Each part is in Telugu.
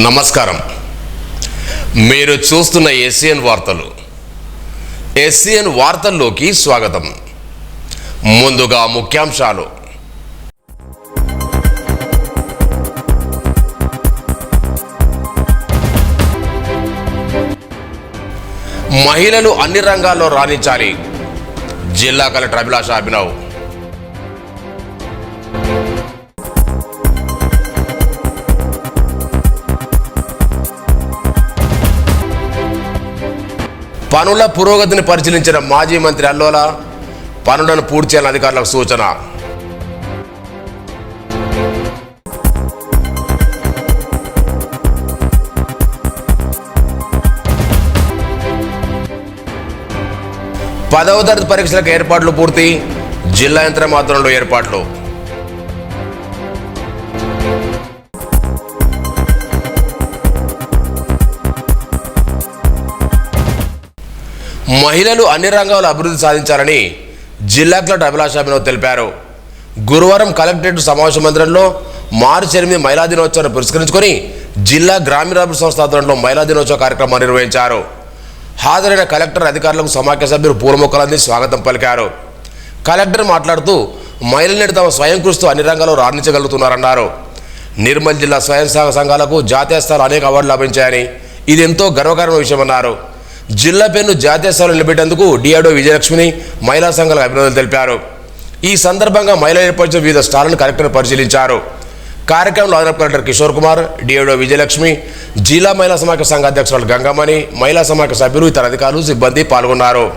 నమస్కారం. మీరు చూస్తున్న ఎస్సీఎన్ వార్తలు. ఎస్సీఎన్ వార్తల్లోకి స్వాగతం. ముందుగా ముఖ్యాంశాలు. మహిళలు అన్ని రంగాల్లో రాణించాలి. జిల్లా కలెక్టర్ అభిలాష అభినవ్. పనుల పురోగతిని పరిశీలించిన మాజీ మంత్రి అల్లోల. పనులను పూర్తి చేయాలని అధికారులకు సూచన. పదవ తరగతి పరీక్షలకు ఏర్పాట్లు పూర్తి. జిల్లా యంత్రం ఆధ్వర్యంలో ఏర్పాట్లు. మహిళలు అన్ని రంగాల్లో అభివృద్ధి సాధించాలని జిల్లా కలెక్టర్ అభిలాష అభినవ్ తెలిపారు. గురువారం కలెక్టరేట్ సమావేశ మందిరంలో మార్చి 8 మహిళా దినోత్సవాన్ని పురస్కరించుకొని జిల్లా గ్రామీణాభివృద్ధి సంస్థ ఆధ్వర్యంలో మహిళా దినోత్సవ కార్యక్రమాన్ని నిర్వహించారు. హాజరైన కలెక్టర్ అధికారులకు సమాఖ్య సభ్యులు పూలమొక్కలు అందించి స్వాగతం పలికారు. కలెక్టర్ మాట్లాడుతూ మహిళలు నేడు తమ స్వయం కృషితో అన్ని రంగాల్లో రాణించగలుగుతున్నారన్నారు. నిర్మల్ జిల్లా స్వయం సహాయక సంఘాలకు జాతీయ స్థాయిలో అనేక అవార్డులు లభించాయని ఇది ఎంతో గర్వకారణమైన విషయమన్నారు. జిల్లా పేరును జాతీయ స్థాయిలో నిలబెట్టేందుకు డిఆర్డో విజయలక్ష్మిని మహిళా సంఘాలకు అభినందనలు తెలిపారు. ఈ సందర్భంగా మహిళలు ఏర్పరిచిన వివిధ స్టాళ్లను కలెక్టర్ పరిశీలించారు. కార్యక్రమంలో అదనపు కలెక్టర్ కిషోర్ కుమార్, డిఆర్డో విజయలక్ష్మి, జిల్లా మహిళా సమాఖ్య సంఘ అధ్యక్షురాలు గంగమ్మని, మహిళా సమాఖ్య సభ్యులు, ఇతర అధికారులు, సిబ్బంది పాల్గొన్నారు.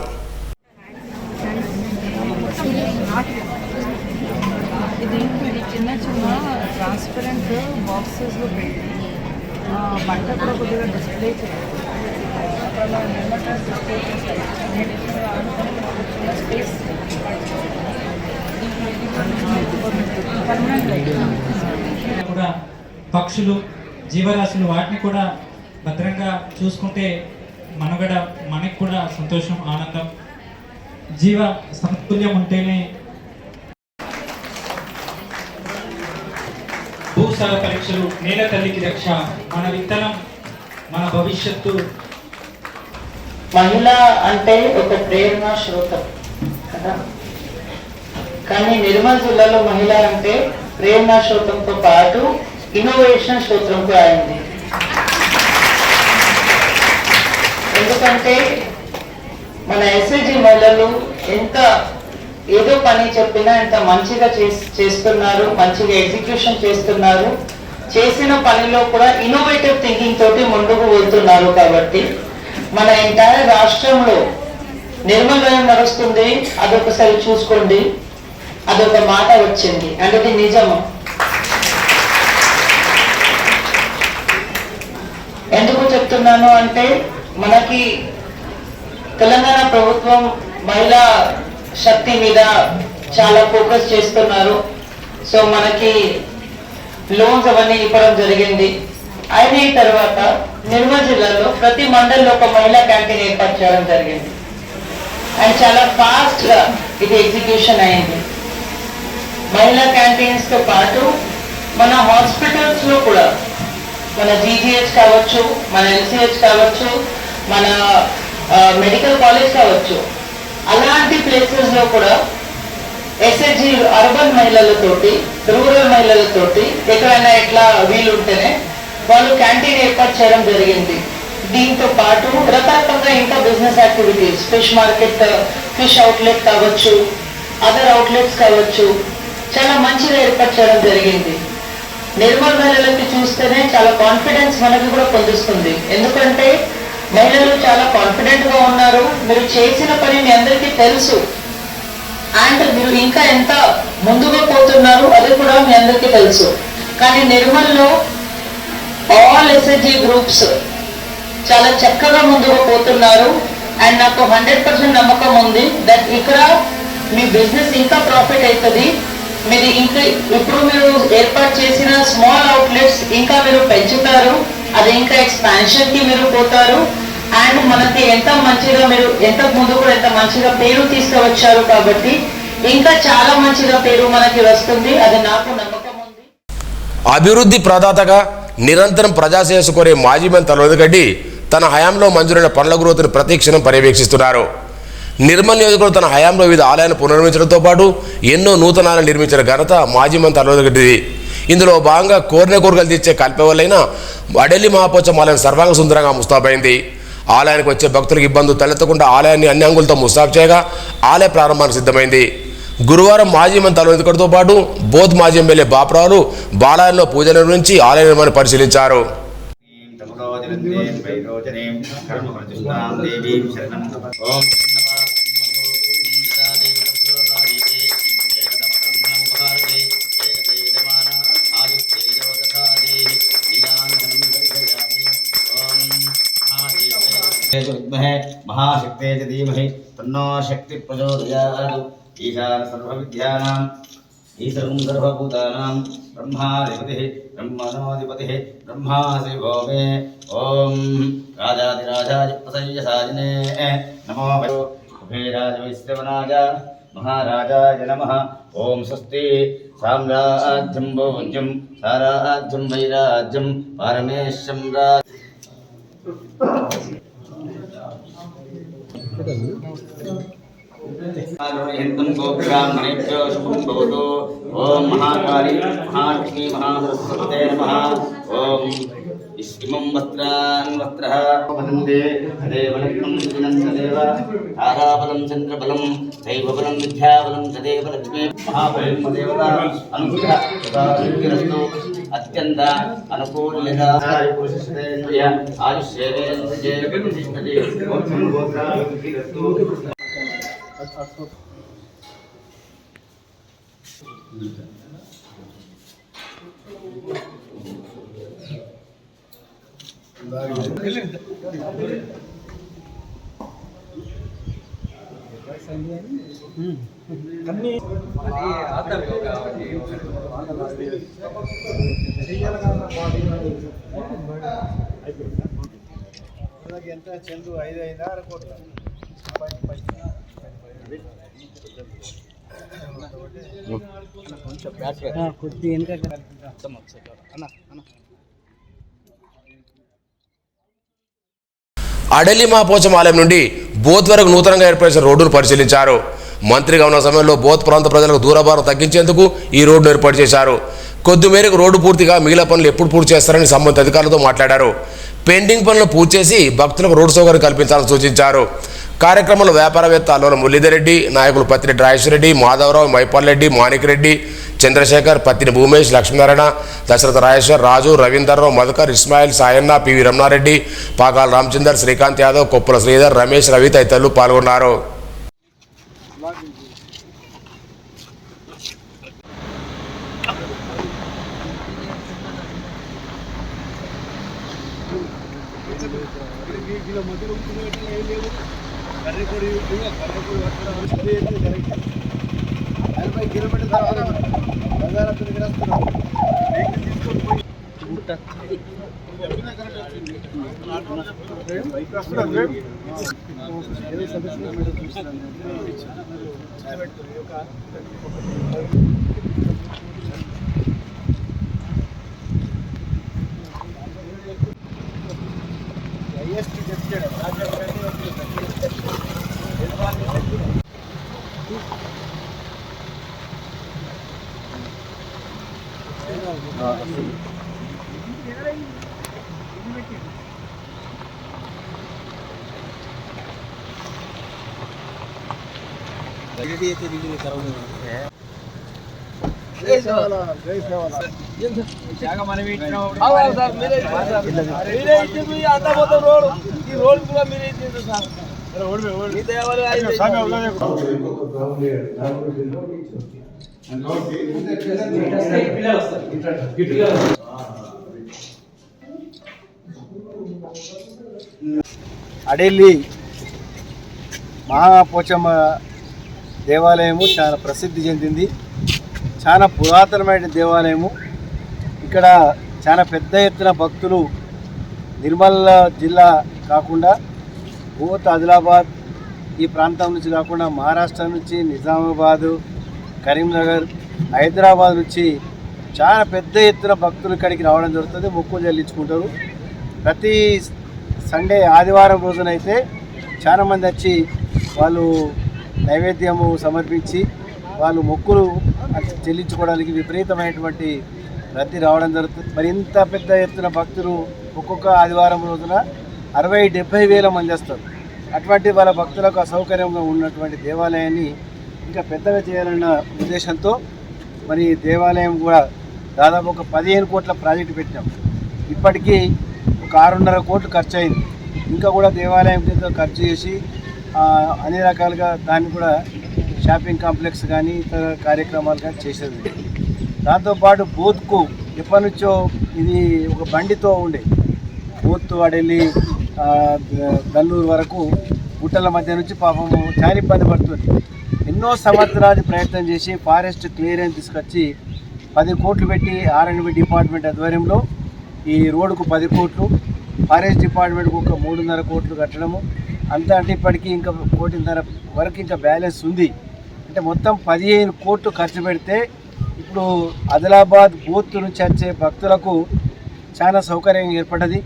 కూడా పక్షులు, జీవరాశులు వాటిని కూడా భద్రంగా చూసుకుంటే మనుగడ మనకి కూడా సంతోషం, ఆనందం. జీవ సమతుల్యం ఉంటేనే భూసార పరీక్షలు, నేల తల్లికి రక్ష, మన విత్తనం మన భవిష్యత్తు. మహిళ అంటే ఒక ప్రేరణ శ్రోతం కదా, కానీ నిర్మల్ జిల్లాలో మహిళ అంటే ప్రేరణ శ్రోతంతో పాటు ఇన్నోవేషన్ శ్రోత్రం కూడా అయింది. ఎందుకంటే మన ఎస్ఐజి మహిళలు ఎంత ఏదో పని చెప్పినా ఎంత మంచిగా చేస్తున్నారు, మంచిగా ఎగ్జిక్యూషన్ చేస్తున్నారు. చేసిన పనిలో కూడా ఇన్నోవేటివ్ థింకింగ్ తోటి ముందుకు వెళ్తున్నారు. కాబట్టి మన ఎంటైర్ రాష్ట్రంలో నిర్మల్ నడుస్తుంది. అదొకసారి చూసుకోండి. అదొక మాట వచ్చింది అంటే అది నిజము. ఎందుకు చెప్తున్నాను అంటే మనకి తెలంగాణ ప్రభుత్వం మహిళా శక్తి మీద చాలా ఫోకస్ చేస్తున్నారు. సో మనకి లోన్స్ అవన్నీ ఇవ్వడం జరిగింది. అయిన తర్వాత నిర్మల్ జిల్లాలో ప్రతి మండలంలో ఒక మహిళా క్యాంటీన్ ఏర్పాటు చేయడం జరిగింది. అండ్ చాలా ఫాస్ట్ గా ఇది ఎగ్జిక్యూషన్ అయింది. మహిళా క్యాంటీన్స్ తో పాటు మన హాస్పిటల్స్ లో కూడా, మన జీజీహెచ్ కావచ్చు, మన ఎల్సీహెచ్ కావచ్చు, మన మెడికల్ కాలేజ్ కావచ్చు, అలాంటి ప్లేసెస్ లో కూడా ఎస్హెచ్జి అర్బన్ మహిళలతోటి, రూరల్ మహిళలతోటి ఎక్కడైనా ఎట్లా వీలుంటేనే వాళ్ళు క్యాంటీన్ ఏర్పాటు చేయడం జరిగింది. దీంతో పాటు రకరకాలుగా ఇంకా business activities, fish market, fish outlet కావచ్చు, అదర్ అవుట్లెట్స్ కావచ్చు, చాలా మంచిగా ఏర్పాటు చేయడం జరిగింది. నిర్మల్ మహిళలకి చూస్తేనే చాలా కాన్ఫిడెన్స్ మనకి కూడా పొందుతుంది. ఎందుకంటే మహిళలు చాలా కాన్ఫిడెంట్ గా ఉన్నారు. మీరు చేసిన పని మీ అందరికీ తెలుసు. అండ్ మీరు ఇంకా ఎంత ముందుగా పోతున్నారు అది కూడా మీ అందరికీ తెలుసు. కానీ నిర్మల్లో ఆల్ ఎస్హెచ్జి గ్రూప్స్ చాలా చక్కగా ముందుకు పోతున్నారు. అండ్ నాకు 100% నమ్మకం ఉంది దట్ ఇక్కడ మీ బిజినెస్ ఇంకా ప్రాఫిట్ అవుతుంది. మీరు ఇంకా ఇప్పుడు మీరు ఏర్పాటు చేసిన స్మాల్ అవుట్లెట్స్ ఇంకా మీరు పెంచుతారు. అది ఇంకా ఎక్స్పాన్షన్ కి మీరు పోతారు. అండ్ మనకి ఎంత మంచిగా మీరు ఎంత ముందు కూడా ఎంత మంచిగా పేరు తీసుకువచ్చారు. కాబట్టి ఇంకా చాలా మంచిగా పేరు మనకి వస్తుంది. అది నాకు నమ్మకం ఉంది. అభివృద్ధి ప్రదాతగా నిరంతరం ప్రజాసేవ కోరే మాజీ మంత్రి తలవదగడ్డి తన హయాంలో మంజూరైన పనుల గ్రోత్ను ప్రతి క్షణం పర్యవేక్షిస్తున్నారు. నిర్మల్ నియోజకవర్గం తన హయాంలో వివిధ ఆలయాలను పునర్నిర్మించడంతో పాటు ఎన్నో నూతనాలను నిర్మించిన ఘనత మాజీ మంత్రి తలవదగడ్డిది. ఇందులో భాగంగా కోరిన కోరికలు తీర్చే కల్పవల్లైన అడెల్లి మహాపోచమ్మ ఆలయం సర్వాంగ సుందరంగా ముస్తాబైంది. ఆలయానికి వచ్చే భక్తులకు ఇబ్బందులు తలెత్తకుండా ఆలయాన్ని అన్ని అంగులతో ముస్తాబు చేయగా ఆలయ ప్రారంభానికి సిద్ధమైంది. గురువారం మాజీ మంత్రి తలవదగడ్డితో పాటు బోధ్ మాజీ ఎమ్మెల్యే బాపురావులు బాలాయంలో పూజల నుంచి ఆలయ నిర్మాణాన్ని పరిశీలించారు. विद्महे महाशक्ते च धीमहि तन्नो शक्ति प्रचोदयात्. ईशान सर्वविद्यानां ईश्वरं सर्वभूतानां ब्रह्माधिपतिः ब्रह्मणोऽधिपतिः ब्रह्मा शिवो मे. ॐ राजाधिराजाय प्रसय्यसाजिने नमो कुबेराजवैश्रवणाय महाराजाय नमः. ॐ स्वस्ति साम्राज्यं भोज्यं साराज्यं वैराज्यं पारमेश्वं राज. गोब्राह्मणेभ्यो शुभं भवतु. ओम महाकाली महालक्ष्मी महासरस्वते नमः. ओम इष्टिमं वस्त्रान् वस्त्रः वन्दे देवलक्ष्मं दिनन्ददेव ताराबलं चन्द्रबलं दैवबलं विद्याबलं तदेव लक्ष्मी महाबलं देवता अनुग्रह तदास्तु अत्यंत अनुकूल्यताय पुरुषस्तेन्द्रिय आयुष्येवेन्द्रिये प्रतिष्ठते. ओम गोब्राह्मणेभ्यो ఎంత చందు 5 కోట్ల కొంచెం బ్యాక్ కొద్ది వెనక అడెల్లి మహాపోచమ్మ ఆలయం నుండి బోధ్ వరకు నూతనంగా ఏర్పరిచిన రోడ్డును పరిశీలించారు. మంత్రిగా ఉన్న సమయంలో బోధ్ ప్రాంత ప్రజలకు దూరభారం తగ్గించేందుకు ఈ రోడ్డు ఏర్పాటు చేశారు. కొద్ది మేరకు రోడ్డు పూర్తిగా మిగిలిన పనులు ఎప్పుడు పూర్తి చేస్తారని సంబంధిత అధికారులతో మాట్లాడారు. పెండింగ్ పనులు పూర్తి చేసి భక్తులకు రోడ్డు సౌకర్యం కల్పించాలని సూచించారు. కార్యక్రమంలో వ్యాపారవేత్త అల్లోల మురళీధర్ నాయకులు పత్తిరెడ్డి రాజేశ్వరరెడ్డి, మాధవరావు, మైపాల్ రెడ్డి, మాణిక్రెడ్డి, చంద్రశేఖర్, పత్తిని భూమేష్, లక్ష్మీనారాయణ, దశరథ రాజేశ్వర్, రాజు, రవీందర్రావు, మధుకర్, ఇస్మాయిల్, సాయన్న, పివి రమణారెడ్డి, పాకాల రామచందర్, శ్రీకాంత్ యాదవ్, కొప్పుల శ్రీధర్, రమేష్, రవి తదితరులు పాల్గొన్నారు. కిలోమీటర్ తర్వాత అడెల్లి మహాపోచమ్మ దేవాలయము చాలా ప్రసిద్ధి చెందింది. చాలా పురాతనమైన దేవాలయము. ఇక్కడ చాలా పెద్ద ఎత్తున భక్తులు నిర్మల్ జిల్లా కాకుండా బోత్ ఆదిలాబాద్ ఈ ప్రాంతం నుంచి కాకుండా మహారాష్ట్ర నుంచి నిజామాబాదు, కరీంనగర్, హైదరాబాద్ నుంచి చాలా పెద్ద ఎత్తున భక్తులు ఇక్కడికి రావడం జరుగుతుంది, మొక్కులు చెల్లించుకుంటారు. ప్రతి సండే ఆదివారం రోజునైతే చాలామంది వచ్చి వాళ్ళు నైవేద్యము సమర్పించి వాళ్ళు మొక్కులు చెల్లించుకోవడానికి విపరీతమైనటువంటి రద్దీ రావడం జరుగుతుంది. మరి ఇంత పెద్ద ఎత్తున భక్తులు ఒక్కొక్క ఆదివారం రోజున 60-70 వేల మంది వస్తారు. అటువంటి వాళ్ళ భక్తులకు అసౌకర్యంగా ఉన్నటువంటి దేవాలయాన్ని ఇంకా పెద్దగా చేయాలన్న ఉద్దేశంతో మరి దేవాలయం కూడా దాదాపు ఒక 15 కోట్ల ప్రాజెక్టు పెట్టినాం. ఇప్పటికీ ఒక 6.5 కోట్లు ఖర్చు అయింది. ఇంకా కూడా దేవాలయం కింద ఖర్చు చేసి అన్ని రకాలుగా దాన్ని కూడా షాపింగ్ కాంప్లెక్స్ కానీ ఇతర కార్యక్రమాలు కానీ చేసేది. దాంతోపాటు బూత్కు ఎప్పటి నుంచో ఇది ఒక బండితో ఉండే బూత్ వాడెళ్ళి దల్లూరు వరకు గుట్టల మధ్య నుంచి పాపము చాలా ఇబ్బంది పడుతుంది. ఎన్నో సంవత్సరాలు ప్రయత్నం చేసి ఫారెస్ట్ క్లియరెన్స్ తీసుకొచ్చి 10 కోట్లు పెట్టి R&B డిపార్ట్మెంట్ ఆధ్వర్యంలో ఈ రోడ్డుకు 10 కోట్లు, ఫారెస్ట్ డిపార్ట్మెంట్కు ఒక 3.5 కోట్లు కట్టడము అంతా. అంటే ఇప్పటికీ ఇంకా 1.5 కోట్ల వరకు ఇంకా బ్యాలెన్స్ ఉంది. అంటే మొత్తం 15 కోట్లు ఖర్చు పెడితే ఇప్పుడు ఆదిలాబాద్ బూత్ నుంచి వచ్చే భక్తులకు చాలా సౌకర్యం ఏర్పడ్డది.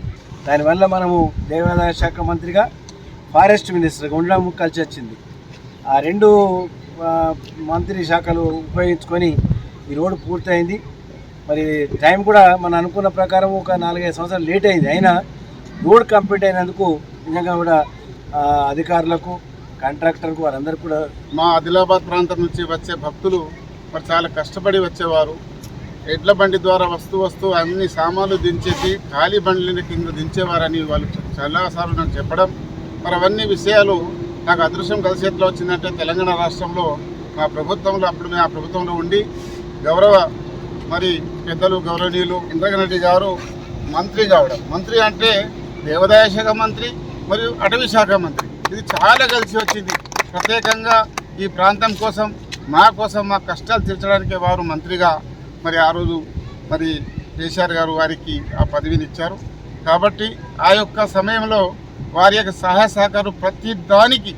దానివల్ల మనము దేవాదాయ శాఖ మంత్రిగా ఫారెస్ట్ మినిస్టర్గా ఉండడం కలిసి వచ్చింది. ఆ 2 మంత్రి శాఖలు ఉపయోగించుకొని ఈ రోడ్డు పూర్తయింది. మరి టైం కూడా మనం అనుకున్న ప్రకారం ఒక 4-5 సంవత్సరాలు లేట్ అయింది. అయినా రోడ్ కంప్లీట్ అయినందుకు నిజంగా కూడా అధికారులకు కాంట్రాక్టర్కు వారందరూ కూడా మా ఆదిలాబాద్ ప్రాంతం నుంచి వచ్చే భక్తులు మరి చాలా కష్టపడి వచ్చేవారు. ఎడ్ల బండి ద్వారా వస్తూ అన్ని సామాన్లు దించేసి ఖాళీ బండ్లని కింద దించేవారని వాళ్ళు చాలాసార్లు నాకు చెప్పడం, మరి అవన్నీ విషయాలు నాకు అదృష్టం కలిసి ఎట్లా వచ్చిందంటే తెలంగాణ రాష్ట్రంలో మా ప్రభుత్వంలో అప్పుడు మేము ఆ ప్రభుత్వంలో ఉండి గౌరవ మరి పెద్దలు గౌరవనీయులు ఇంద్రకరణ్ రెడ్డి గారు మంత్రి కావడం. మంత్రి అంటే దేవాదాయ శాఖ మంత్రి మరియు అటవీ శాఖ మంత్రి, ఇది చాలా కలిసి వచ్చింది. ప్రత్యేకంగా ఈ ప్రాంతం కోసం మా కష్టాలు తీర్చడానికి వారు మంత్రిగా మరి ఆ రోజు మరి కేసీఆర్ గారు వారికి ఆ పదవిని ఇచ్చారు. కాబట్టి ఆ యొక్క సమయంలో వారి యొక్క సహాయ సహకారం ప్రతి దానికి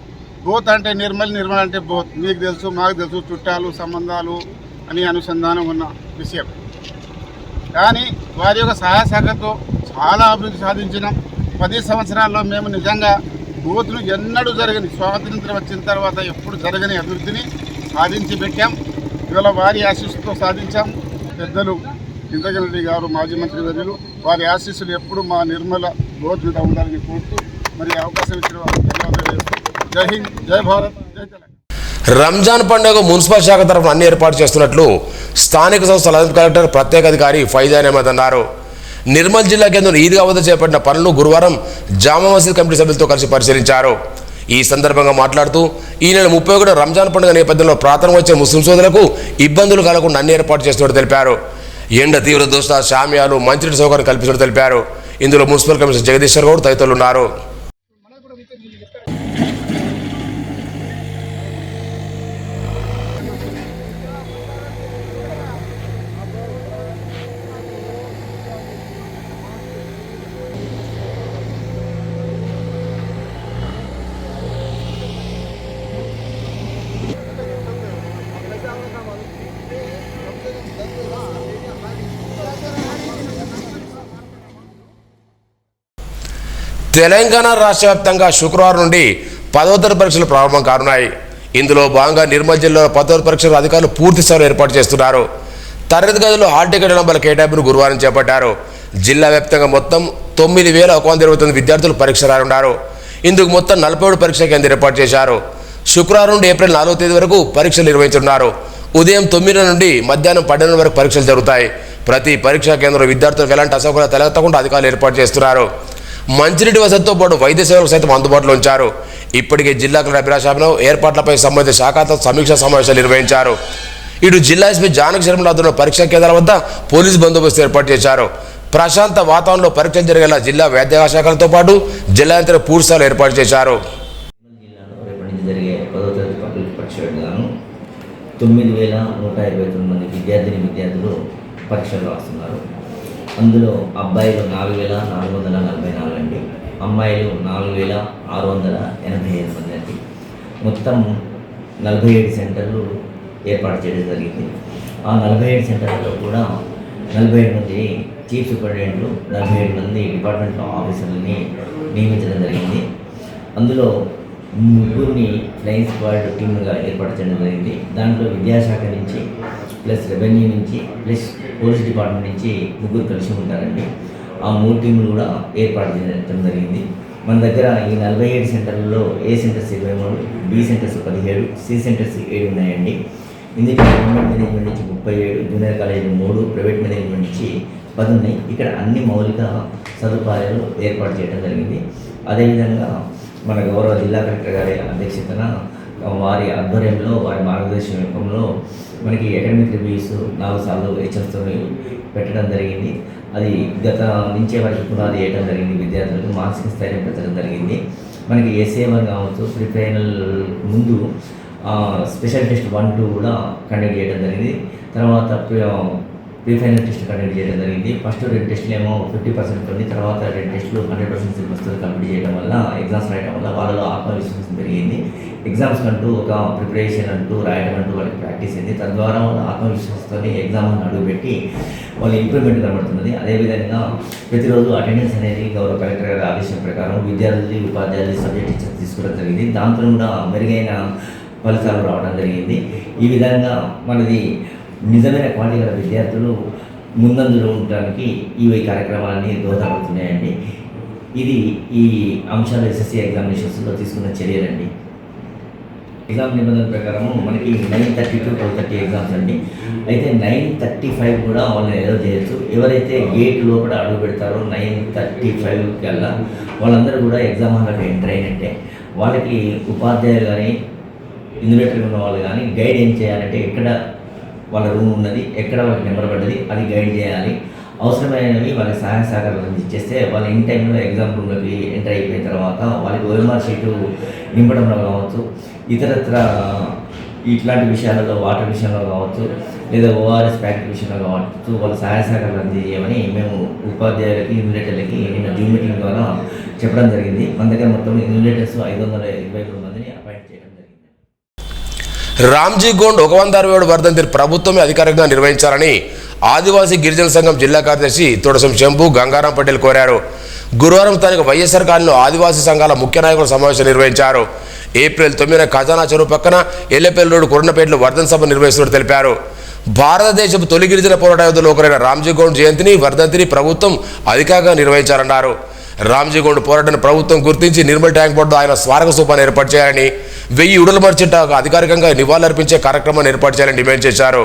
బోత్ అంటే నిర్మల్ అంటే బోత్ మీకు తెలుసు మాకు తెలుసు, చుట్టాలు సంబంధాలు అని అనుసంధానం ఉన్న విషయం. కానీ వారి యొక్క సహాయ సహకారంతో చాలా అభివృద్ధి సాధించినాం. 10 సంవత్సరాల్లో మేము నిజంగా బోత్ను ఎన్నడూ జరగని, స్వాతంత్రం వచ్చిన తర్వాత ఎప్పుడు జరగని అభివృద్ధిని సాధించి పెట్టాం. ఇవాళ వారి ఆశీస్సుతో సాధించాం. పెద్దలు ఇంద్రకరణ్ రెడ్డి గారు మాజీ మంత్రి వర్యులు, వారి ఆశీస్సులు ఎప్పుడు మా నిర్మల బోధ్ మీద ఉండాలని కోరుతూ మరి అవకాశం ఇచ్చిన ధన్యవాదాలు. జై హింద్, జై భారత్, జై తెలంగాణ. రంజాన్ పండుగ మున్సిపల్ శాఖ తరఫున అన్ని ఏర్పాటు చేస్తున్నట్లు స్థానిక సంస్థల అదనపు కలెక్టర్ ప్రత్యేక అధికారి ఫైజాన్ అహ్మద్ అన్నారు. నిర్మల్ జిల్లా కేంద్రం ఈద్గా వద్ద చేపట్టిన పనులు గురువారం జామా మసీద్ కమిటీ సభ్యులతో కలిసి పరిశీలించారు. ఈ సందర్భంగా మాట్లాడుతూ ఈ నెల 31 రంజాన్ పండుగ నేపథ్యంలో ప్రార్థన వచ్చే ముస్లిం సోదరులకు ఇబ్బందులు కలగకుండా అన్ని ఏర్పాటు చేస్తున్నట్టు తెలిపారు. ఎండ తీవ్ర దోష శామ్యాలు మంచినీటి సౌకర్యం కల్పించినట్టు తెలిపారు. ఇందులో మున్సిపల్ కమిషనర్ జగదీశ్వర్ గౌడ్ తదితరులు ఉన్నారు. తెలంగాణ రాష్ట్ర వ్యాప్తంగా శుక్రవారం నుండి 10వ తరగతి పరీక్షలు ప్రారంభం కానున్నాయి. ఇందులో భాగంగా నిర్మల్ జిల్లాలో 10వ తరగతి పరీక్షలు అధికారులు పూర్తి స్థాయిలో ఏర్పాటు చేస్తున్నారు. తరగతి గదుల్లో హాల్ టికెట్ నంబర్ల కేటాయింపును గురువారం చేపట్టారు. జిల్లా వ్యాప్తంగా మొత్తం 9,129 విద్యార్థులు పరీక్ష రానున్నారు. ఇందుకు మొత్తం 47 పరీక్షా కేంద్రాలు ఏర్పాటు చేశారు. శుక్రవారం నుండి ఏప్రిల్ 4వ తేదీ వరకు పరీక్షలు నిర్వహించనున్నారు. ఉదయం 9 నుండి మధ్యాహ్నం 12 వరకు పరీక్షలు జరుగుతాయి. ప్రతి పరీక్షా కేంద్రంలో విద్యార్థులకు ఎలాంటి అసౌకర్యాలు తలెత్తకుండా అధికారులు ఏర్పాటు చేస్తున్నారు. మంచినీటి వసతితో పాటు వైద్య సేవలకు సైతం అందుబాటులో ఉంచారు. ఇప్పటికే జిల్లా కలెక్టర్ అభిలాషాభినవ్ ఏర్పాట్లపై సంబంధిత శాఖతో సమీక్షా సమావేశాలు నిర్వహించారు. ఇటు జిల్లా ఎస్పీ జానకి శర్మల ఆధ్వర్యంలో పరీక్షా కేంద్రాల వద్ద పోలీసు బందోబస్తు ఏర్పాటు చేశారు. ప్రశాంత వాతావరణంలో పరీక్షలు జరిగేలా జిల్లా వైద్య శాఖలతో పాటు జిల్లా యంత్రం పూర్తిస్థాయిలో ఏర్పాటు చేశారు. జరిగే 10వ తరగతి పబ్లిక్ పరీక్షలకు గాను 9,129 మంది విద్యార్థులు పరీక్షలు రాస్తున్నారు. అందులో అబ్బాయిలు 4,444 అండి, అమ్మాయిలు 4,685 మంది అండి. మొత్తం 47 సెంటర్లు ఏర్పాటు చేయడం జరిగింది. ఆ 47 సెంటర్లలో కూడా 47 మంది చీఫ్ సూపరింటెండెంట్లు, 47 మంది డిపార్ట్మెంట్ ఆఫీసర్లని నియమించడం జరిగింది. అందులో 3 ఫ్లయింగ్ స్క్వాడ్ టీమ్గా ఏర్పాటు చేయడం జరిగింది. దాంట్లో విద్యాశాఖ నుంచి ప్లస్ రెవెన్యూ నుంచి ప్లస్ పోలీస్ డిపార్ట్మెంట్ నుంచి 3 కలిసి ఉంటారండి. ఆ 3 టీంలు కూడా ఏర్పాటు చేయడం జరిగింది. మన దగ్గర ఈ 47 సెంటర్లలో A centres 23, B centres 17, C centres 7 ఉన్నాయండి. ఇందులో గవర్నమెంట్ మేనేజ్మెంట్ నుంచి 37, జూనియర్ కాలేజీ 3, ప్రైవేట్ మేనేజ్మెంట్ నుంచి 10 ఉన్నాయి. ఇక్కడ అన్ని మౌలిక సదుపాయాలు ఏర్పాటు చేయడం జరిగింది. అదేవిధంగా మన గౌరవ జిల్లా కలెక్టర్ గారి అధ్యక్షతన వారి ఆధ్వర్యంలో వారి మార్గదర్శకంలో మనకి అకాడమిక్ రివ్యూస్ 4 సార్లు హెచ్ఎస్తో పెట్టడం జరిగింది. అది గత నుంచే వారికి పునాది వేయడం జరిగింది. విద్యార్థులకు మానసిక స్థైర్యం పెట్టడం జరిగింది. మనకి SA1 కావచ్చు, ప్రీ ఫైనల్ ముందు స్పెషల్ టెస్ట్ 1, 2 కూడా కండక్ట్ చేయడం జరిగింది. తర్వాత ప్రీ ఫైనల్ టెస్ట్ కండక్ట్ చేయడం జరిగింది. ఫస్ట్ 2 టెస్టులు ఏమో 50% ఉంది. తర్వాత 2 టెస్టులు 100% సిలబస్తో కంప్లీట్ చేయడం వల్ల ఎగ్జామ్స్ రాయడం వల్ల వాళ్ళలో ఆత్మవిశ్వాసం పెరిగింది. ఎగ్జామ్స్ అంటూ ఒక ప్రిపరేషన్ అంటూ రాయడం అంటూ వాళ్ళకి ప్రాక్టీస్ అయింది. తద్వారా వాళ్ళ ఆత్మవిశ్వాసంతో ఎగ్జామ్ అడుగుపెట్టి వాళ్ళ ఇంప్రూవ్మెంట్ కనబడుతున్నది. అదేవిధంగా ప్రతిరోజు అటెండెన్స్ అనేది గౌరవ కలెక్టర్ గారి ఆదేశం ప్రకారం విద్యార్థులు, ఉపాధ్యాయులు, సబ్జెక్ట్ టీచర్స్ తీసుకోవడం జరిగింది. దాంతో కూడా మెరుగైన ఫలితాలు రావడం జరిగింది. ఈ విధంగా మనది నిజమైన క్వాలిటీ గల విద్యార్థులు ముందంజలో ఉండడానికి ఈ కార్యక్రమాలన్నీ దోహదపడుతున్నాయండి. ఇది ఈ అంశాలు SSC ఎగ్జామినేషన్స్లో తీసుకున్న చర్యలండి. ఎగ్జామ్ నిబంధనల ప్రకారం మనకి 9:30 to 12:30 ఎగ్జామ్స్ అండి. అయితే 9:35 కూడా వాళ్ళని ఏదో చేయొచ్చు. ఎవరైతే గేట్ లోపల అడుగు పెడతారో 9:35 కల్లా వాళ్ళందరూ కూడా ఎగ్జామ్ హాల్లోకి ఎంటర్ అయినట్టే. వాళ్ళకి ఉపాధ్యాయులు కానీ ఇన్విజిలేటర్ ఉన్న వాళ్ళు కానీ గైడ్ ఏం చేయాలంటే ఎక్కడ వాళ్ళ రూమ్ ఉన్నది, ఎక్కడ వాళ్ళకి నెంబర్ పడ్డది అది గైడ్ చేయాలి. అవసరమైనవి వాళ్ళకి సహాయ సహకారాలు అందించేస్తే వాళ్ళు ఇన్ టైంలో ఎగ్జామ్ రూమ్లోకి ఎంటర్ అయిపోయిన తర్వాత వాళ్ళకి OMR షీటు నింపడంలో కావచ్చు, ఇతరత్ర ఇట్లాంటి విషయాలలో వాటర్ విషయంలో కావచ్చు, లేదా ORS ప్యాకెట్ విషయంలో కావచ్చు వాళ్ళ సహాయ సహకారాలు అందించేయమని మేము ఉపాధ్యాయులకి, ఇన్విజిలేటర్లకి నిన్న జూమ్ మీటింగ్ ద్వారా చెప్పడం జరిగింది. మన దగ్గర మొత్తం ఇన్విజిలేటర్స్ 523 మందిని అపాయింట్ చేయడం జరిగింది. రామ్జీ గోండ్ 167 వర్ధంతిని ప్రభుత్వమే అధికారికంగా నిర్వహించాలని ఆదివాసీ గిరిజన సంఘం జిల్లా కార్యదర్శి తొడసం శంభు గంగారాం పటేల్ కోరారు. గురువారం స్థానిక వైఎస్ఆర్ కాలనీలో ఆదివాసీ సంఘాల ముఖ్య నాయకుల సమావేశం నిర్వహించారు. ఏప్రిల్ 9న ఖజానా చెరువు పక్కన ఎల్లెపల్లి రోడ్డు కొరణపేటలో వర్ధన్ సభ నిర్వహిస్తున్నట్టు తెలిపారు. భారతదేశపు తొలి గిరిజన పోరాట యోధులు ఒకరైన రామ్జీ గోండ్ జయంతిని వర్ధంతిని ప్రభుత్వం అధికారికంగా నిర్వహించారన్నారు. రామ్జీ గోండ్ పోరాటాన్ని ప్రభుత్వం గుర్తించి నిర్మల్ ట్యాంక్ బోర్డు ఆయన స్మారక స్థూపాన్ని ఏర్పాటు చేయాలని, 1000 ఉడుల మర్చెట్ట అధికారికంగా నివాళులర్పించే కార్యక్రమాన్ని ఏర్పాటు చేయాలని డిమాండ్ చేశారు.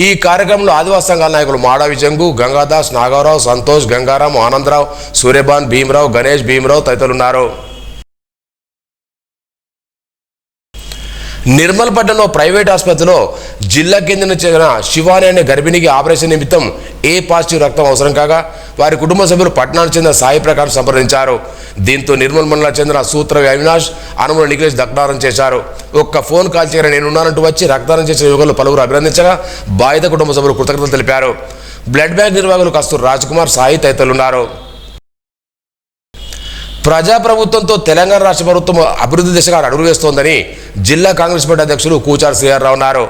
ఈ కార్యక్రమంలో ఆదివాసీ సంఘాల నాయకులు మాడావి జంగు, గంగాదాస్, నాగరావు, సంతోష్, గంగారాం, ఆనందరావు, సూర్యబాన్, భీమరావు, గణేష్, భీమరావు తదితరులున్నారు. నిర్మల్ పట్టణంలో ప్రైవేట్ ఆసుపత్రిలో జిల్లా కేంద్రం చెందిన శివాని అనే గర్భిణికి ఆపరేషన్ నిమిత్తం A పాజిటివ్ రక్తం అవసరం కాగా వారి కుటుంబ సభ్యులు పట్టణానికి చెందిన సాయి ప్రకాష్ సంప్రదించారు. దీంతో నిర్మల్ మండలానికి చెందిన సూత్ర అవినాష్, అనుమల నిఖిలేష్ రక్తదానం చేశారు. ఒక్క ఫోన్ కాల్ చేయగా నేనున్నానంటూ వచ్చి రక్తదానం చేసిన యువకులు పలువురు అభినందించగా బాధిత కుటుంబ సభ్యులు కృతజ్ఞతలు తెలిపారు. బ్లడ్ బ్యాంక్ నిర్వాహకులు కస్తూర్ రాజ్ కుమార్, సాయి తదితరులున్నారు. ప్రజాప్రభుత్వంతో తెలంగాణ రాష్ట్ర ప్రభుత్వం అభివృద్ధి దిశగా అడుగులు వేస్తోందని జిల్లా కాంగ్రెస్ పార్టీ అధ్యక్షులు కూచార్ శ్రీహర్రావు అన్నారు.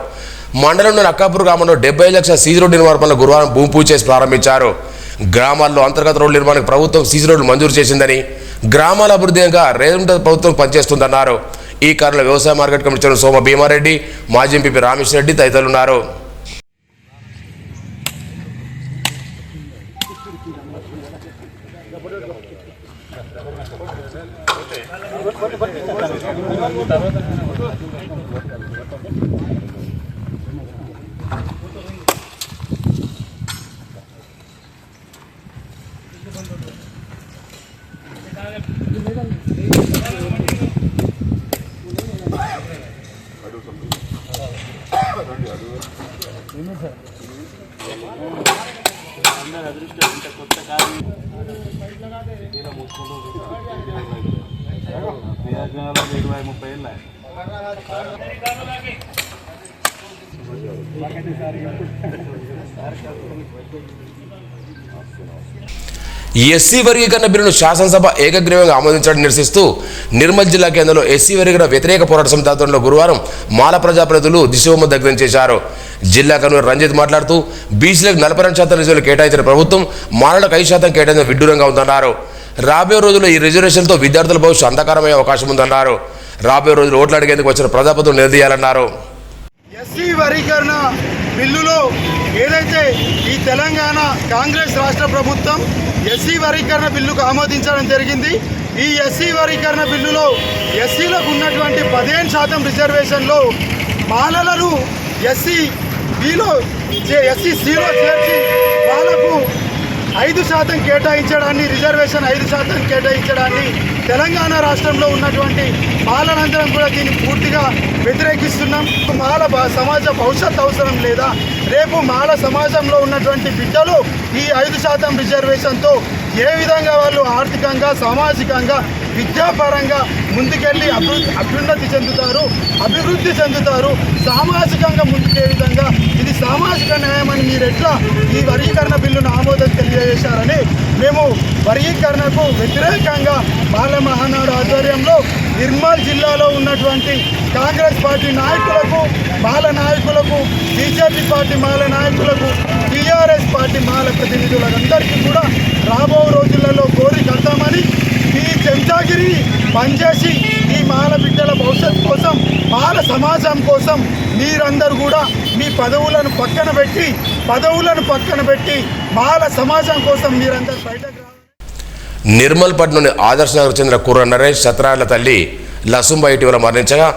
మండలంలోని అక్కాపూర్ గ్రామంలో 70 లక్షల సీసీ రోడ్డు నిర్మాణంలో గురువారం భూమి పూజ చేసి ప్రారంభించారు. గ్రామాల్లో అంతర్గత రోడ్ల నిర్మాణానికి ప్రభుత్వం సీసీ రోడ్లు మంజూరు చేసిందని, గ్రామాల అభివృద్ధిగా రేవంత్ ప్రభుత్వం పనిచేస్తుందన్నారు. ఈ కారణంలో వ్యవసాయ మార్కెట్ కమిటీ చైర్మన్ సోమ భీమారెడ్డి, మాజీ ఎంపీ రామేశ్వర రెడ్డి తదితరులున్నారు. ఎస్సీ వర్గీకరణ బిల్లును శాసనసభ ఏకగ్రీవంగా ఆమోదించడం నిరసిస్తూ నిర్మల్ జిల్లా కేంద్రంలో ఎస్సీ వర్గీకరణ వ్యతిరేక పోరాట సమితి ఆధ్వర్యంలో గురువారం మాల ప్రజాప్రతినిధులు దిశబొమ్మ దగ్ధం చేశారు. జిల్లా కన్వీనర్ రంజిత్ మాట్లాడుతూ బీసీలకు 42% రిజర్వులు కేటాయించిన ప్రభుత్వం మాలలకు 5% కేటాయించిన విడ్డూరంగా ఉందన్నారు. రాబోయే రోజుల్లో ఈ రిజర్వేషన్తో విద్యార్థుల భవిష్యత్తు అంధకారమయ్యే అవకాశం ఉందన్నారు. రాబోయే రోజులు ఓట్లు అడిగేందుకు వచ్చిన ప్రజాప్రతినిధులు నిలదీయాలన్నారు. ఎస్సీ వర్గీకరణ బిల్లులో ఏదైతే ఈ తెలంగాణ కాంగ్రెస్ రాష్ట్ర ప్రభుత్వం ఎస్సీ వర్గీకరణ బిల్లుకు ఆమోదించడం జరిగింది. ఈ ఎస్సీ వర్గీకరణ బిల్లులో ఎస్సీలకు ఉన్నటువంటి 15% రిజర్వేషన్లో మాలలను ఎస్సీ సిలో చేర్చి వాళ్ళకు 5% కేటాయించడాన్ని, రిజర్వేషన్ 5% కేటాయించడాన్ని తెలంగాణ రాష్ట్రంలో ఉన్నటువంటి మాలలందరం కూడా దీన్ని పూర్తిగా వ్యతిరేకిస్తున్నాం. మాల సమాజ భవిష్యత్ అవసరం లేదా? రేపు మాల సమాజంలో ఉన్నటువంటి బిడ్డలు ఈ 5% రిజర్వేషన్తో ఏ విధంగా వాళ్ళు ఆర్థికంగా, సామాజికంగా, విద్యాపరంగా ముందుకెళ్ళి అభివృద్ధి చెందుతారు, సామాజికంగా ముందుకే విధంగా ఇది సామాజిక న్యాయం అని మీరు ఎట్లా ఈ వర్గీకరణ బిల్లును ఆమోదం తెలియజేశారని మేము వర్గీకరణకు వ్యతిరేకంగా మాల మహానాడు ఆధ్వర్యంలో నిర్మల్ జిల్లాలో ఉన్నటువంటి కాంగ్రెస్ పార్టీ నాయకులకు, మాల నాయకులకు, బీజేపీ పార్టీ మాల నాయకులకు, టీఆర్ఎస్ పార్టీ మాల ప్రతినిధులందరికీ కూడా రాబో రోజులలో కోరి కడతామని, ఈ చెంచాగిరి పనిచేసి ఈ మాల బిడ్డల భవిష్యత్తు కోసం, మాల సమాజం కోసం మీరందరూ కూడా మీ పదవులను పక్కన పెట్టి మాల సమాజం కోసం మీరందరూ బయటకు రావాలి. నిర్మల్ పట్నంలోని ఆదర్శ నగర్ చెందిన కుర్ర నరేష్ సత్యనారాయణ తల్లి లసుంబ ఇటీవల మరణించగా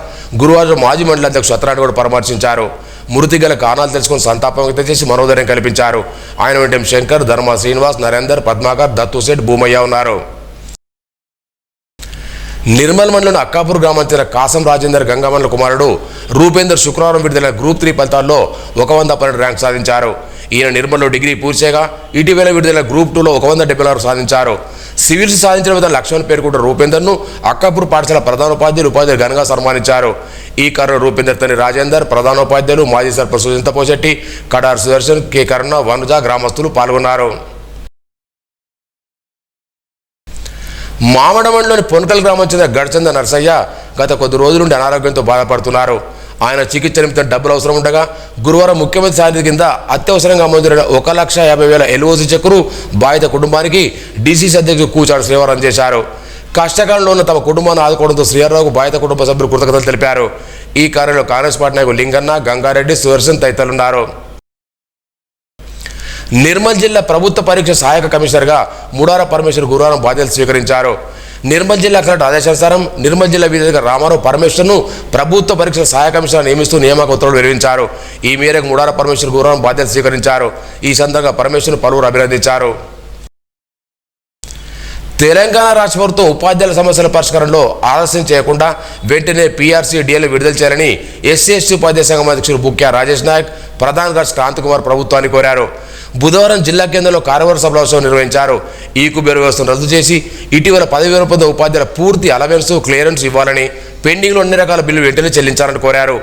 గురువారం మాజీ మండలి అధ్యక్షుడు సత్యనారాయణ కూడా పరామర్శించారు. మృతి గల కారణాలు తెలుసుకుని సంతాపం వ్యక్తం చేసి మనోధైర్యం కల్పించారు. ఆయన వెంట శంకర్, ధర్మ శ్రీనివాస్, నరేందర్, పద్మాకర్, దత్తుసేట్, భూమయ్య ఉన్నారు. నిర్మల్ మండలంలోని అక్కాపూర్ గ్రామానికి చెందిన కాసం రాజేందర్ గంగమ్మల కుమారుడు రూపేందర్ శుక్రవారం విడుదలైన గ్రూప్ 3 ఫలితాల్లో 112 ర్యాంక్ సాధించారు. ఈయన నిర్మల్లో డిగ్రీ పూర్తి చేయగా ఇటీవల విడుదలైన గ్రూప్ 2లో 176 సాధించారు. సివిల్స్ సాధించిన విధంగా లక్ష్యాన్ని పేర్కొంటున్న రూపేందర్ను అక్కాపూర్ పాఠశాల ప్రధానోపాధ్యాయులు ఉపాధ్యాయులు ఘనంగా సన్మానించారు. ఈ కారణం రూపేందర్ తండ్రి రాజేందర్, ప్రధానోపాధ్యాయులు, మాజీ సర్పంచ్ సుజిత పోశెట్టి, కడార్ సుదర్శన్, కె కరుణ, వనుజ గ్రామస్తులు పాల్గొన్నారు. మామడమండలోని పొనకల్ గ్రామం చెందిన గడ్చంద నర్సయ్య గత కొద్ది రోజుల నుండి అనారోగ్యంతో బాధపడుతున్నారు. ఆయన చికిత్స నిమిత్తం డబ్బులు అవసరం ఉండగా గురువారం ముఖ్యమంత్రి సారథి కింద అత్యవసరంగా మంజూరైన 1,50,000 LOC చెక్కును బాధిత కుటుంబానికి డీసీసీ అధ్యక్షుడు కూచాడు శ్రీవారం చేశారు. కష్టకాలంలో ఉన్న తమ కుటుంబాన్ని ఆదుకోవడంతో శ్రీహర్రావుకు బాధిత కుటుంబ సభ్యులు కృతజ్ఞతలు తెలిపారు. ఈ కార్యంలో కాంగ్రెస్ పార్టీ నాయకులు లింగన్న, గంగారెడ్డి, సుదర్శన్ తదితరులున్నారు. నిర్మల్ జిల్లా ప్రభుత్వ పరీక్ష సహాయక కమిషనర్గా ముడార పరమేశ్వర్ గురువారం బాధ్యతలు స్వీకరించారు. నిర్మల్ జిల్లా కలెక్టర్ ఆదేశానుసారం నిర్మల్ జిల్లా విధంగా రామారావు పరమేశ్వర్ను ప్రభుత్వ పరీక్షల సహాయ కమిషనర్ నియమిస్తూ నియామక ఉత్తర్వులు వెలువరించారు. ఈ మేరకు ముడార పరమేశ్వర్ గురువారం బాధ్యతలు స్వీకరించారు. ఈ సందర్భంగా పరమేశ్వర్ను పలువురు అభినందించారు. తెలంగాణ రాష్ట్ర ప్రభుత్వం ఉపాధ్యాయుల సమస్యల పరిష్కారంలో ఆలస్యం చేయకుండా వెంటనే పీఆర్సీ డిఎల్ విడుదల చేయాలని ఎస్సీ ఉపాధ్యాయ సంఘం అధ్యక్షుడు బుక్యా రాజేష్ నాయక్, ప్రధాన కార్యదర్శి క్రాంతికుమార్ ప్రభుత్వాన్ని కోరారు. బుధవారం జిల్లా కేంద్రంలో కార్యవర్గ సభలోత్సవం నిర్వహించారు. ఈ కుబేరు వ్యవస్థను రద్దు చేసి ఇటీవల 10,000 పొందే ఉపాధ్యాయుల పూర్తి అలవెన్స్, క్లియరెన్స్ ఇవ్వాలని, పెండింగ్లో అన్ని రకాల బిల్లు వెంటనే చెల్లించాలని కోరారు.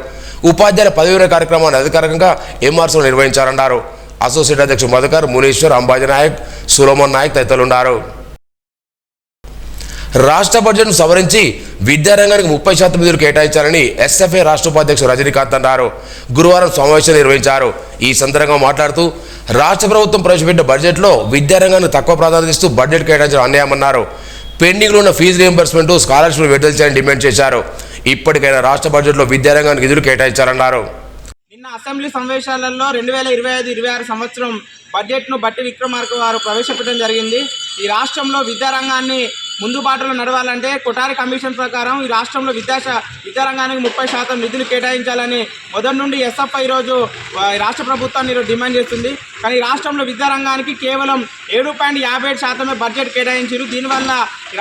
ఉపాధ్యాయుల 10,000 కార్యక్రమాన్ని అధికారికంగా ఎంఆర్సీలో నిర్వహించారన్నారు. అసోసియేట్ అధ్యక్షుడు మధుకర్, మునీశ్వర్, అంబాజీ నాయక్, సులోమన్ నాయక్ తదితరులున్నారు. రాష్ట్ర బడ్జెట్ను సవరించి విద్యారంగానికి 30% నిధులు కేటాయించాలని ఎస్ఎఫ్ఐ రాష్ట్ర ఉపాధ్యక్షుడు రజనీకాంత్ అన్నారు. గురువారం సమావేశం నిర్వహించారు. ఈ సందర్భంగా మాట్లాడుతూ రాష్ట్ర ప్రభుత్వం ప్రవేశపెట్టిన బడ్జెట్లో విద్యారంగానికి తక్కువ ప్రాధాన్యత ఇస్తూ బడ్జెట్ కేటాయించడం అన్యాయమన్నారు. పెండింగ్లో ఉన్న ఫీజు రియంబర్స్మెంట్, స్కాలర్షిప్లు విడుదల చేయాలని డిమాండ్ చేశారు. ఇప్పటికైనా రాష్ట్ర బడ్జెట్లో విద్యారంగానికి నిధులు కేటాయించాలన్నారు. నిన్న అసెంబ్లీ సమావేశాలలో 2025-26 సంవత్సరం బడ్జెట్ను బట్టి విక్రమార్క గారు ప్రవేశపెట్టడం జరిగింది. ఈ రాష్ట్రంలో విద్యారంగాన్ని ముందు బాటలో నడవాలంటే కొఠారి కమిషన్ ప్రకారం ఈ రాష్ట్రంలో విద్యారంగానికి 30% నిధులు కేటాయించాలని మొదటి నుండి ఎస్ఎఫ్ఐ ఈరోజు రాష్ట్ర ప్రభుత్వాన్ని డిమాండ్ చేస్తుంది. కానీ రాష్ట్రంలో విద్యారంగానికి కేవలం 7.57% బడ్జెట్ కేటాయించారు. దీనివల్ల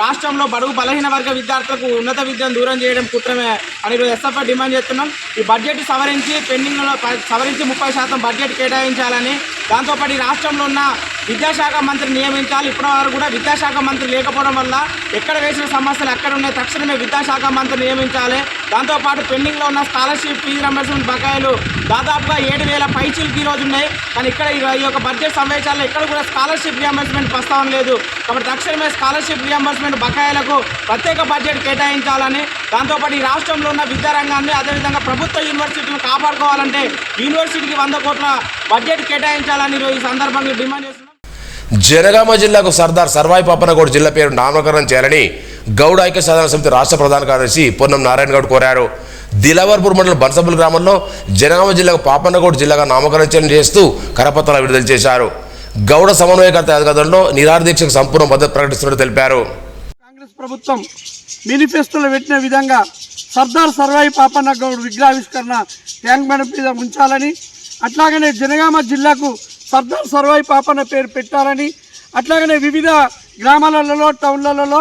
రాష్ట్రంలో బడుగు బలహీన వర్గ విద్యార్థులకు ఉన్నత విద్యను దూరం చేయడం కుట్రమే అని ఎస్ఎఫ్ఐ డిమాండ్ చేస్తున్నాం. ఈ బడ్జెట్ సవరించి పెండింగ్లో 30% బడ్జెట్ కేటాయించాలని, దాంతోపాటు రాష్ట్రంలో ఉన్న విద్యాశాఖ మంత్రి నియమించాలి. ఇప్పటివరకు గారు కూడా విద్యాశాఖ మంత్రి లేకపోవడం వల్ల ఎక్కడ వేసిన సమస్యలు ఎక్కడ ఉన్నాయి, తక్షణమే విద్యాశాఖ మంత్రి నియమించాలి. దాంతోపాటు పెండింగ్లో ఉన్న స్కాలర్షిప్ ఫీజు రింబర్స్మెంట్ బకాయిలు దాదాపుగా 7,000 పైచీలకి ఈరోజు ఉన్నాయి. కానీ ఇక్కడ ఈ యొక్క బడ్జెట్ సమావేశాల్లో ఎక్కడ కూడా స్కాలర్షిప్ రియంబర్స్మెంట్ ప్రస్తావన లేదు. కాబట్టి తక్షణమే స్కాలర్షిప్ రియంబర్స్మెంట్ బకాయిలకు ప్రత్యేక బడ్జెట్ కేటాయించాలని, దాంతోపాటు ఈ రాష్ట్రంలో ఉన్న విద్యారంగాన్ని అదేవిధంగా ప్రభుత్వ యూనివర్సిటీలను కాపాడుకోవాలంటే యూనివర్సిటీకి 100 కోట్ల బడ్జెట్ కేటాయించాలని ఈ సందర్భంగా డిమాండ్ చేస్తున్నాం. జనగామ జిల్లాకు సర్దార్ సర్వాయి పాపన్నగౌడ్ జిల్లా పేరు నామకరణం చేయాలని గౌడ ఐక్య సాధన సమితి రాష్ట్ర ప్రధాన కార్యదర్శి పొన్నం నారాయణ గౌడ్ కోరారు. దిలావర్పూర్ మండలం బన్సబుల్ గ్రామంలో జనగామ జిల్లాకు పాపన్నగౌడ్ జిల్లాగా నామకరణం చేస్తూ కరపత్రాలు విడుదల చేశారు. గౌడ సమన్వయకర్త ఆధ్వర్యంలో నిరాహార దీక్షకు సంపూర్ణ మద్దతు ప్రకటిస్తున్నట్టు తెలిపారు. కాంగ్రెస్ ప్రభుత్వం మేనిఫెస్టోలో పెట్టిన విధంగా సర్దార్ సర్వాయి పాపన్నగౌడ్ విగ్రహావిష్కరణ ట్యాంక్ బండ్ మీద ఉంచాలని, అట్లాగనే జనగామ జిల్లాకు సర్దార్ సర్వాయి పాపన్న పేరు పెట్టాలని, అట్లాగనే వివిధ గ్రామాలలో టౌన్లలో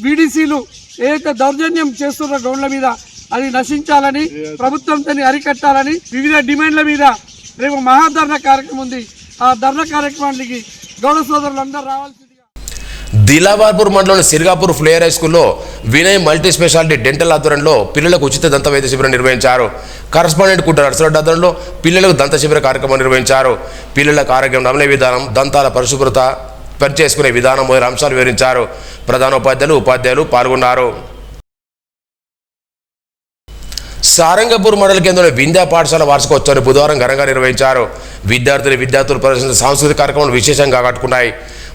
బీడీసీలు ఏదైతే దౌర్జన్యం చేస్తున్న గౌడ్ల మీద అది నశించాలని, ప్రభుత్వం దాన్ని అరికట్టాలని వివిధ డిమాండ్ల మీద రేపు మహాధర్నా కార్యక్రమం ఉంది. ఆ ధర్నా కార్యక్రమానికి గౌడ సోదరులందరూ రావాల్సిందిగా. దిలావర్పూర్ మండలంలోని సిర్గాపూర్ ఫ్లేయర్ హై స్కూల్లో వినయ్ మల్టీ స్పెషాలిటీ డెంటల్ ఆధ్వర్యంలో పిల్లలకు ఉచిత దంత వైద్య శిబిరం నిర్వహించారు. కరస్పాండెంట్ కుంట నర్సరెడ్డి ఆధ్వర్యంలో పిల్లలకు దంత శిబిర కార్యక్రమం నిర్వహించారు. పిల్లలకు ఆరోగ్యం నమలే విధానం, దంతాల పరిశుభ్రత పనిచేసుకునే విధానం మొదలైన అంశాలు వివరించారు. ప్రధానోపాధ్యాయులు, ఉపాధ్యాయులు పాల్గొన్నారు. సారంగపూర్ మండల కేంద్రంలో విద్యా పాఠశాల వార్షికోత్సవాన్ని బుధవారం ఘనంగా నిర్వహించారు. విద్యార్థులు ప్రదర్శించిన సాంస్కృతిక కార్యక్రమాలు విశేషంగా ఆకట్టుకున్నాయి.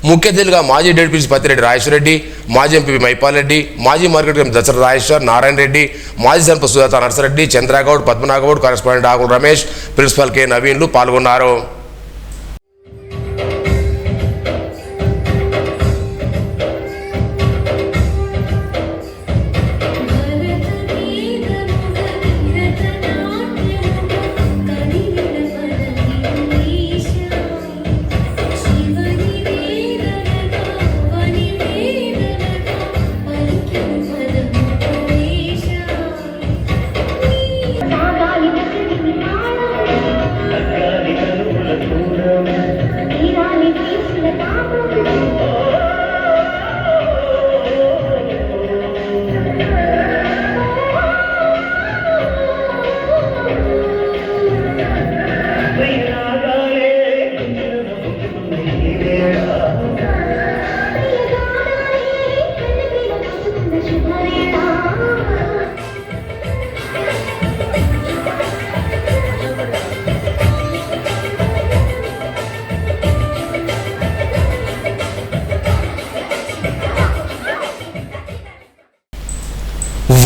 ముఖ్య అతిథులుగా మాజీ డిప్యూటీ పతిరెడ్డి రాజేశ్వరరెడ్డి, మాజీ ఎంపీ మైపాల్ రెడ్డి, మాజీ మార్కెట్ కమిటీ దసరా రాజేశ్వర్, నారాయణ రెడ్డి, మాజీ సర్పంచ్ సుజాత నర్సరెడ్డి, చంద్రగౌడ్, పద్మనాగౌడ్, కరెస్పాండెంట్ ఆకుల రమేష్, ప్రిన్సిపల్ కె నవీన్లు పాల్గొన్నారు.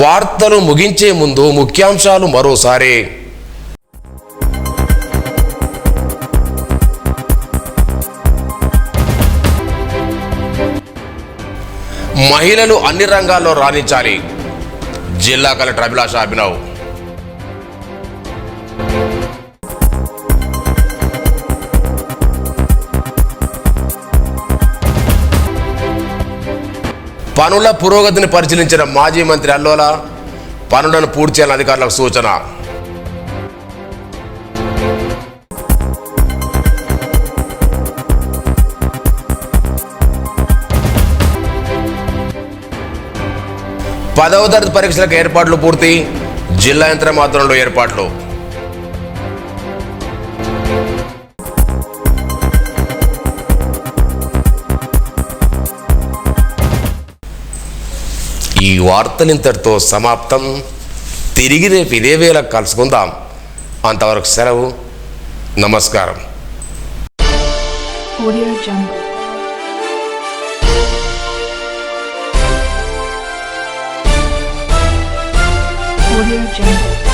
వార్తలు ముగించే ముందు ముఖ్యాంశాలు మరోసారి. మహిళలు అన్ని రంగాల్లో రాణించాలి, జిల్లా కలెక్టర్ అభిలాష అభినవ్. పనుల పురోగతిని పరిశీలించిన మాజీ మంత్రి అల్లోల, పనులను పూర్తి చేయాలని అధికారులకు సూచన. పదవ తరగతి పరీక్షలకు ఏర్పాట్లు పూర్తి, జిల్లా యంత్రం ఆధ్వర్యంలో ఏర్పాట్లు. ఈ వార్తలు ఇంతటితో సమాప్తం. తిరిగి రేపు ఇదే వేళకు కలుసుకుందాం. అంతవరకు సెలవు. నమస్కారం. Audio Jungle. Audio Jungle.